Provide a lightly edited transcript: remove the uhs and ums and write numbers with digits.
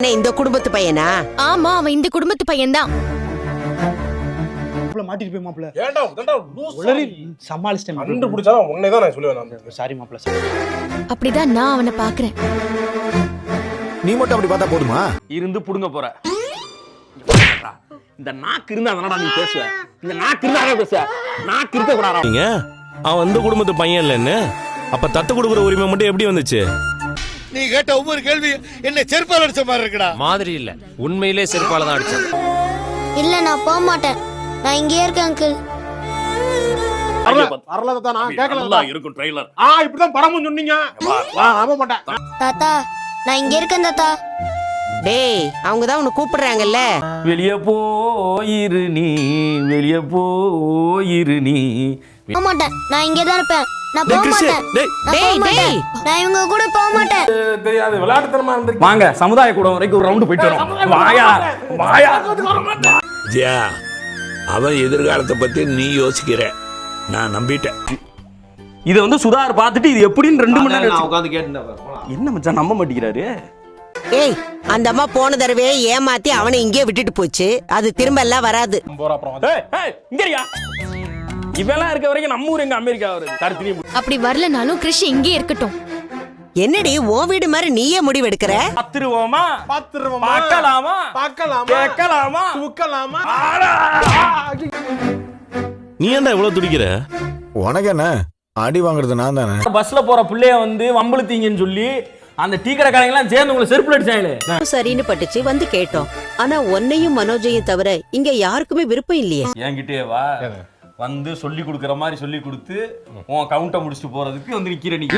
இந்த குடும்பத்து பையனா? ஆமா, அவன் இந்த குடும்பத்து பையன்தான். மாட்டிட்டு போய் மாப்ள. ஏன்டா இதடா உளறி சமாளிச்சிட்டேன். கண்டு பிடிச்சா உன்னை தான் நான் சொல்லுவேன். நான் சாரி மாப்ள. அப்படிதான் நான் அவனை பாக்குறேன். நீ மட்டும் அப்படி பார்த்தா போதுமா? இருந்து புடுங்க போற. இந்த நாக்கு இருந்தா அதனால நீ பேசுவ. இந்த நாக்கு இருந்தா பேசுவ. நாக்கு இருக்க கூடாதா? நீங்க அவன் வந்து குடும்பத்து பையன் இல்லன்னு அப்ப தத்து கொடுக்குற உரிமை மட்டும் எப்படி வந்துச்சு? நீ கேட்ட ஒவ்வொரு கேள்வி என்ன செருப்பால அடிச்ச மாதிரி இருக்குடா. மாதிரி இல்ல, உண்மையிலே செருப்பால தான் அடிச்சேன். இல்ல நான் போக மாட்டேன், நான் இங்கே இருக்கேன் அங்கிள். அரளத நான் கேக்கல. நல்லா இருக்கும் ட்ரைலர். இப்படிதான் படமும் சொன்னீங்க. வா நம்ப மாட்டேன். தாத்தா நான் இங்கே இருக்கேன் தாத்தா. டேய், அவங்க தான் உன்னை கூப்பிடுறாங்கல்ல. வெளிய போயிரு நீ, வெளிய போயிரு நீ. போக மாட்டேன், நான் இங்கே தான் இருப்பேன். நான் போக மாட்டேன், நான் போக மாட்டேன். நான் இவங்க கூட போக மாட்டேன். தெரியாது விளையாட்டுத்தனமா இருந்திருக்கு. வாங்க சமுதாய கூடம் வரைக்கும் ஒரு ரவுண்ட் போயிட்டு வரோம். வாயா வாயா. ஜியா, அவன் எதிர்காலத்தை பத்தி நீ யோசிக்கிற, நான் நம்பிட்டேன். இத வந்து சுதார் பார்த்துட்டு இது எப்படின்னு 2 மணி நேரம் உட்கார்ந்து கேட்டேன். என்ன மச்சான் நம்ப மாட்டேங்கிறாரு? ஏய், அந்த அம்மா போன தடவையே ஏமாத்தி அவனை இங்கே விட்டுட்டு போச்சு. அது திரும்ப எல்லாம் வராது. போற அப்புறம் வந்து ஏய் ஏய் இங்கறியா? இவெல்லாம் இருக்க வரைக்கும் நம்ம ஊர் எங்க அமெரிக்கா வருது. தர்த்தினி அப்படி வரலனாலும் கிறிஷ் இங்கே இருக்கட்டும். என்னடி உன் வீடு மாதிரி நீயே முடிவெடுக்கிற? பாத்துருவோமா? பாத்துருவோமா? பார்க்கலாமா? பார்க்கலாமா? கேட்கலாமா? தூக்கலாமா? நீ ஏன்டா இவ்வளவு துடிக்கிற? உனக்கு என்ன அடி வாங்குறது நான் தானே. பஸ்ல போற பிள்ளைய வந்து வம்பளுத்தீங்கன்னு சொல்லி அந்த டீ கடைக்காரங்க எல்லாம் சேர்ந்து உங்களை செருப்புல அடிச்சாங்களே. சரின்னு பட்டுச்சு, வந்து கேட்டோம். ஆனா உன்னையும் மனோஜையும் தவிர இங்க யாருக்குமே விருப்பம் இல்லையே. என்கிட்டயே வா வந்து சொல்லி கொடுக்குற மாதிரி சொல்லி கொடுத்து உன் கவுண்ட்டை முடிச்சுட்டு போறதுக்கு வந்து நிக்கிற நீ.